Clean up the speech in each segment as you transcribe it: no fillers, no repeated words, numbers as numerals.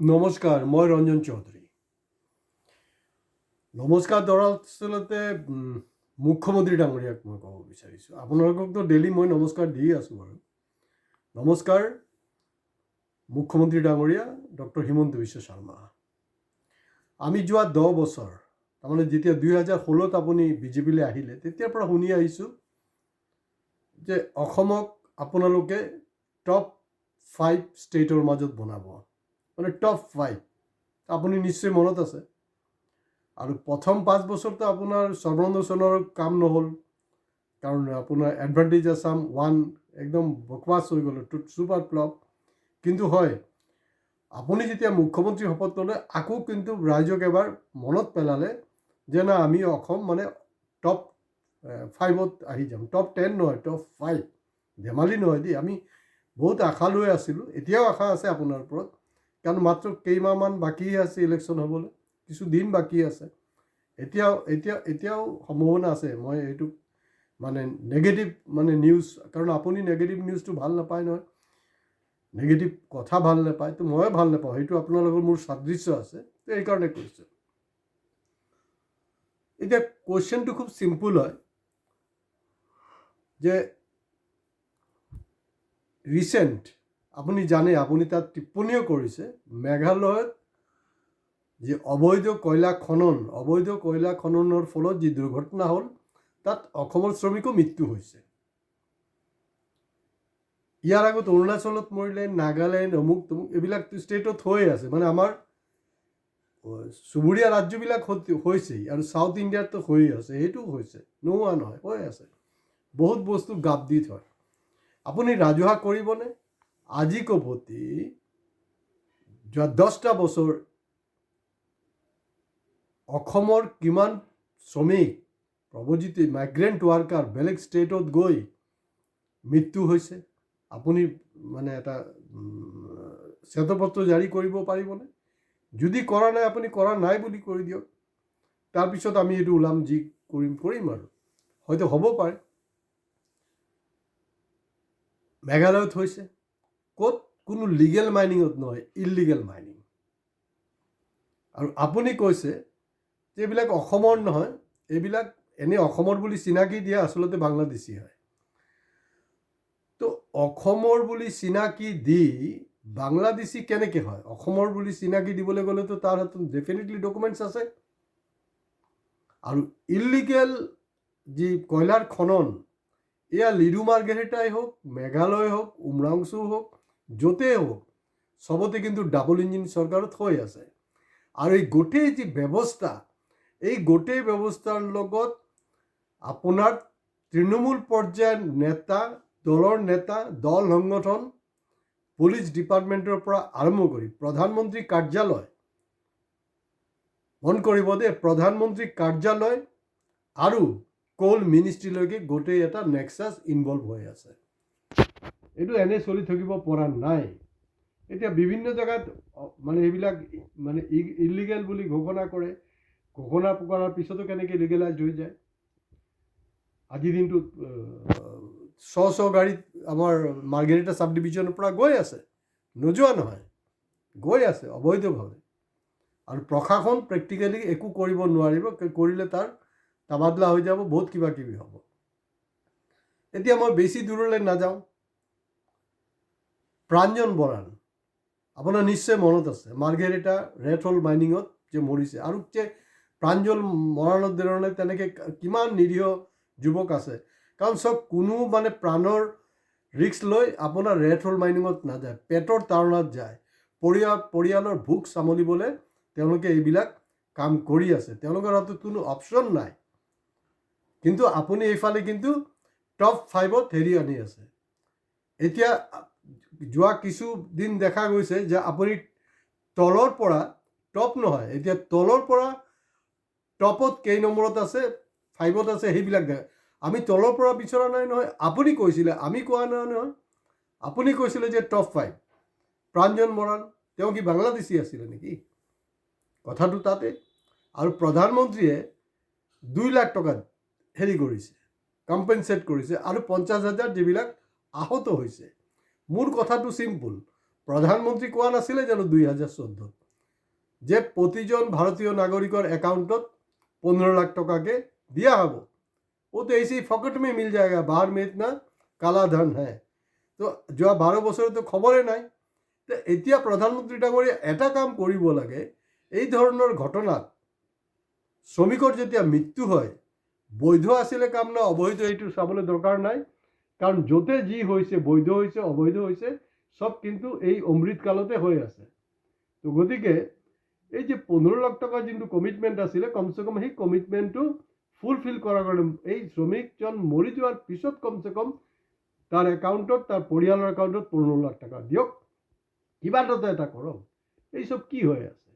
নমস্কাৰ, মই ৰঞ্জন চৌধুৰী। নমস্কাৰ দৰাচলতে মুখ্যমন্ত্ৰী ডাঙৰীয়াক মই ক'ব বিচাৰিছোঁ। আপোনালোককতো ডেইলি মই নমস্কাৰ দি আছোঁ বাৰু। নমস্কাৰ মুখ্যমন্ত্ৰী ডাঙৰীয়া ডক্টৰ হিমন্ত বিশ্ব শৰ্মা। আমি যোৱা 10 বছৰ, তাৰমানে যেতিয়া 2016ত আপুনি বিজেপিলৈ আহিলে, তেতিয়াৰ পৰা শুনি আহিছোঁ যে অসমক আপোনালোকে টপ 5 ষ্টেটৰ মাজত বনাব, মানে টপ 5। আপুনি নিশ্চয় মনত আছে। আৰু প্ৰথম 5 বছৰতো আপোনাৰ সৰ্বানন্দ সোণোৱালৰ কাম নহ'ল, কাৰণ আপোনাৰ এডভান্টেজ আছাম 1 একদম বকৱাছ হৈ গ'ল, ছুপাৰ ফ্লপ। কিন্তু হয়, আপুনি যেতিয়া মুখ্যমন্ত্ৰী শপত ল'লে, আকৌ কিন্তু ৰাইজক এবাৰ মনত পেলালে যে না, আমি অসম মানে টপ 5ত আহি যাম। টপ 10 নহয়, টপ 5। ধেমালি নহয় দেই। আমি বহুত আশা লৈ আছিলোঁ, এতিয়াও আশা আছে আপোনাৰ ওপৰত, কাৰণ মাত্ৰ কেইমাহমান বাকী আছে ইলেকশ্যন হ'বলৈ, কিছু দিন বাকী আছে। এতিয়াও সম্ভাৱনা আছে। মই এইটো মানে নেগেটিভ নিউজ, কাৰণ আপুনি নেগেটিভ নিউজটো ভাল নাপায় নহয়, নেগেটিভ কথা ভাল নাপায়, তো ময়ে ভাল নাপাওঁ। সেইটো আপোনালোকৰ মোৰ সাদৃশ্য আছে, তো এইকাৰণে কৈছোঁ। এতিয়া কুৱেশ্যনটো খুব চিম্পুল হয় যে ৰিচেণ্ট আপুনি জানে, আপুনি তাত টিপ্পনীও কৰিছে, মেঘালয়ত যি অবৈধ কয়লা খননৰ ফলত যি দুৰ্ঘটনা হ'ল, তাত অসমৰ শ্ৰমিকো মৃত্যু হৈছে। ইয়াৰ আগত অৰুণাচলত মৰিলে, নাগালেণ্ড, অমুক তমুক এইবিলাক ষ্টেটত হৈ আছে, মানে আমাৰ চুবুৰীয়া ৰাজ্যবিলাক হৈছেই, আৰু চাউথ ইণ্ডিয়াততো হৈয়ে আছে, সেইটোও হৈছে, নোহোৱা নহয়, হৈ আছে। বহুত বস্তু গাপ দি থয়। আপুনি ৰাজহুৱা কৰিবনে? আজি কপতি যোৱা 10টা বছৰ অসমৰ কিমান শ্ৰমিক, প্ৰব্ৰজিত মাইগ্ৰেণ্ট ৱাৰ্কাৰ বেলেগ ষ্টেটত গৈ মৃত্যু হৈছে, আপুনি মানে এটা শ্বেতপত্ৰ জাৰি কৰিব পাৰিবনে? যদি কৰা নাই, আপুনি কৰা নাই বুলি কৰি দিয়ক। তাৰপিছত আমি এইটো ওলাম, যি কৰিম আৰু হয়তো হ'ব পাৰে। মেঘালয়ত হৈছে, ক'ত? কোনো লিগেল মাইনিঙত নহয়, ইললিগেল মাইনিং। আৰু আপুনি কৈছে যে এইবিলাক অসমৰ নহয়, এইবিলাক এনেই অসমৰ বুলি চিনাকি দিয়া, আচলতে বাংলাদেশী হয়। তো অসমৰ বুলি চিনাকি দি বাংলাদেশী কেনেকৈ হয়? অসমৰ বুলি চিনাকি দিবলৈ গ'লেতো তাৰ হাতত ডেফিনেটলি ডকুমেণ্টছ আছে। আৰু ইললিগেল যি কয়লাৰ খনন, এয়া লিডু মাৰ্ঘেৰিটাই হওক, মেঘালয় হওক, উমৰাংচু হওক, য'তেই হওক, চবতে কিন্তু ডাবল ইঞ্জিন চৰকাৰত হৈ আছে। আৰু এই গোটেই যি ব্যৱস্থা, এই গোটেই ব্যৱস্থাৰ লগত আপোনাৰ তৃণমূল পৰ্যায়ৰ নেতা, দলৰ নেতা, দল সংগঠন, পুলিচ ডিপাৰ্টমেণ্টৰ পৰা আৰম্ভ কৰি প্ৰধানমন্ত্ৰী কাৰ্যালয়, মন কৰিব দেই, প্ৰধানমন্ত্ৰী কাৰ্যালয় আৰু কোল মিনিষ্ট্ৰীলৈকে গোটেই এটা নেক্সাছ ইনভলভ হৈ আছে। এইটো এনেই চলি থাকিব পৰা নাই। এতিয়া বিভিন্ন জেগাত মানে এইবিলাক মানে ইলিগেল বুলি ঘোষণা কৰে, ঘোষণা কৰাৰ পিছতো কেনেকৈ লিগেলাইজ হৈ যায়। আজিৰ দিনটোত শ গাড়ীত আমাৰ মাৰ্ঘেৰিটা চাব ডিভিজনৰ পৰা গৈ আছে, নোযোৱা নহয়, গৈ আছে অবৈধভাৱে। আৰু প্ৰশাসন প্ৰেক্টিকেলি একো কৰিব নোৱাৰিব, কৰিলে তাৰ তাবাদলা হৈ যাব, বহুত কিবা কিবি হ'ব। এতিয়া মই বেছি দূৰলৈ নাযাওঁ। প্ৰাঞ্জন বৰান, আপোনাৰ নিশ্চয় মনত আছে, মাৰ্ঘেৰিটা ৰেড হোল মাইনিঙত যে মৰিছে, আৰু যে প্ৰাঞ্জল মৰাণৰ ধৰণে তেনেকৈ কিমান নিৰীহ যুৱক আছে। কাৰণ চব কোনো মানে প্ৰাণৰ ৰিস্ক লৈ আপোনাৰ ৰেড হোল মাইনিঙত নাযায়, পেটৰ তাৰণাত যায়। পৰিয়ালৰ ভোক চামলিবলৈ তেওঁলোকে এইবিলাক কাম কৰি আছে, তেওঁলোকৰ হাতত কোনো অপশ্যন নাই। কিন্তু আপুনি এইফালে কিন্তু টপ 5ত আনি আছে। এতিয়া যোৱা কিছুদিন দেখা গৈছে যে আপুনি তলৰ পৰা টপ নহয়, এতিয়া তলৰ পৰা টপত কেই নম্বৰত আছে, 5ত আছে, সেইবিলাক দেখা। আমি তলৰ পৰা বিচৰা নাই নহয়, আপুনি কৈছিলে, আমি কোৱা নাই নহয়। আপুনি কৈছিলে যে টপ 5 প্ৰাঞ্জন বৰান, তেওঁ কি বাংলাদেশী আছিলে নেকি? কথাটো তাতে। আৰু প্ৰধানমন্ত্ৰীয়ে 2 লাখ টকা কৰিছে, কম্পেনচেট কৰিছে, আৰু 50,000 যিবিলাক আহত হৈছে। মোৰ কথাটো চিম্পুল, প্ৰধানমন্ত্ৰী কোৱা নাছিলে জানো 2014 যে প্ৰতিজন ভাৰতীয় নাগৰিকৰ একাউণ্টত 15 লাখ টকাকে দিয়া হ'ব। वो तो ऐसे ही फकट में मिल जाएगा, बाहर में इतना काला धन है। तो যোৱা 12 বছৰতো খবৰে নাই। তো এতিয়া প্ৰধানমন্ত্ৰী ডাঙৰীয়া এটা কাম কৰিব লাগে, এই ধৰণৰ ঘটনাত শ্ৰমিকৰ যেতিয়া মৃত্যু হয়, বৈধ আছিলে কাম না অবৈধ এইটো চাবলৈ দৰকাৰ নাই, কাৰণ য'তে যি হৈছে, বৈধ হৈছে অবৈধ হৈছে, সব কিন্তু এই অমৃতকালতে হৈ আছে। তো গতিকে এই যে 15 লাখ টকাৰ যোনটো কমিটমেণ্ট আছিলে, কমচে কম সেই কমিটমেণ্টটো ফুলফিল কৰাৰ কাৰণে এই শ্ৰমিকজন মৰি যোৱাৰ পিছত কমচে কম তাৰ একাউণ্টত, তাৰ পৰিয়ালৰ একাউণ্টত 15 লাখ টকা দিয়ক, কিবা এটা কৰক। এইসব কি হৈ আছে?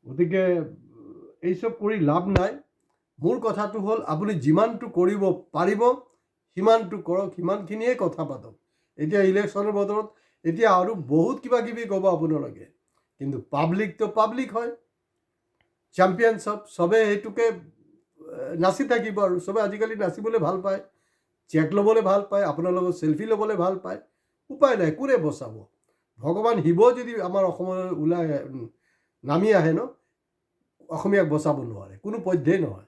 গতিকে এইসব কৰি লাভ নাই। মোৰ কথাটো হ'ল আপুনি যিমানটো কৰিব পাৰিব সিমানটো কৰক, সিমানখিনিয়ে কথা পাতক। এতিয়া ইলেকশ্যনৰ বতৰত এতিয়া আৰু বহুত কিবা কিবি ক'ব আপোনালোকে, কিন্তু পাব্লিকটো পাব্লিক হয়, চেম্পিয়ন চবে সেইটোকে নাচি থাকিব আৰু চবে আজিকালি নাচিবলৈ ভাল পায়, চেক ল'বলৈ ভাল পায়, আপোনাৰ লগত চেল্ফি ল'বলৈ ভাল পায়। উপায় নাই, কোনে বচাব? ভগৱান শিৱ যদি আমাৰ অসমলৈ ওলাই নামি আহে ন, অসমীয়াক বচাব নোৱাৰে, কোনো পধ্যেই নহয়।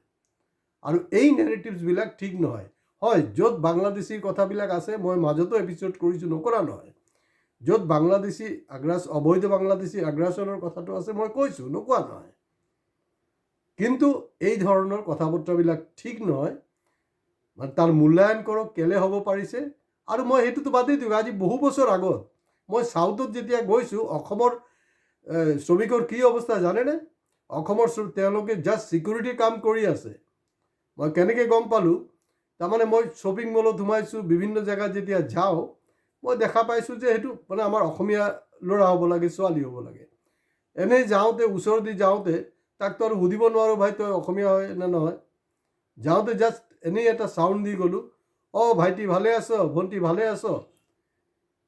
আৰু এই নেৰেটিভছবিলাক ঠিক নহয়। হয়, য'ত বাংলাদেশীৰ কথাবিলাক আছে, মই মাজতো এপিছ'ড কৰিছোঁ, নকৰা নহয়। য'ত বাংলাদেশী অবৈধ বাংলাদেশী আগ্ৰাসনৰ কথাটো আছে, মই কৈছোঁ, নকোৱা নহয়। কিন্তু এই ধৰণৰ কথা বতৰাবিলাক ঠিক নহয়। মানে তাৰ মূল্যায়ন কৰক, কেলে হ'ব পাৰিছে। আৰু মই সেইটোতো বাদেই দিওঁ, আজি বহু বছৰ আগত মই চাউথত যেতিয়া গৈছোঁ, অসমৰ শ্ৰমিকৰ কি অৱস্থা জানেনে? অসমৰ তেওঁলোকে জাষ্ট ছিকিউৰিটিৰ কাম কৰি আছে। মই কেনেকৈ গম পালোঁ? তাৰমানে মই শ্বপিং মলত সোমাইছোঁ, বিভিন্ন জেগাত যেতিয়া যাওঁ, মই দেখা পাইছোঁ যে সেইটো মানে আমাৰ অসমীয়া ল'ৰা হ'ব লাগে, ছোৱালী হ'ব লাগে। এনেই যাওঁতে, ওচৰদি যাওঁতে তাকতো আৰু সুধিব নোৱাৰোঁ, ভাই তই অসমীয়া হয় নে নহয়। যাওঁতে জাষ্ট এনেই এটা চাউণ্ড দি গ'লোঁ, অঁ ভাইটি ভালে আছ, ভণ্টি ভালে আছ।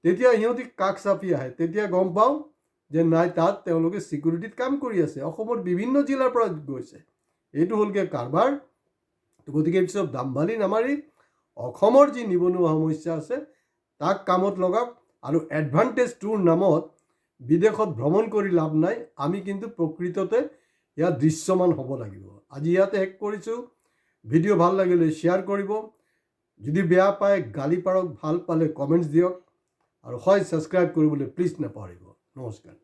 তেতিয়া সিহঁতি কাষ চাপি আহে, তেতিয়া গম পাওঁ যে নাই, তাত তেওঁলোকে ছিকিউৰিটিত কাম কৰি আছে, অসমৰ বিভিন্ন জিলাৰ পৰা গৈছে। এইটো হ'লগৈ কাৰবাৰ। গতিকে পিছত দাম্ভালি নামাৰি অসমৰ যি নিবনুৱা সমস্যা আছে তাক কামত লগাওক। আৰু এডভান্টেজ টুৰ নামত বিদেশত ভ্ৰমণ কৰি লাভ নাই। আমি কিন্তু প্ৰকৃততে ইয়াত দৃশ্যমান হ'ব লাগিব। আজি ইয়াতে শেষ কৰিছোঁ। ভিডিঅ' ভাল লাগিলে শ্বেয়াৰ কৰিব, যদি বেয়া পায় গালি পাৰক, ভাল পালে কমেণ্টছ দিয়ক, আৰু হয় ছাবস্ক্ৰাইব কৰিবলৈ প্লিজ নাপাহৰিব। নমস্কাৰ।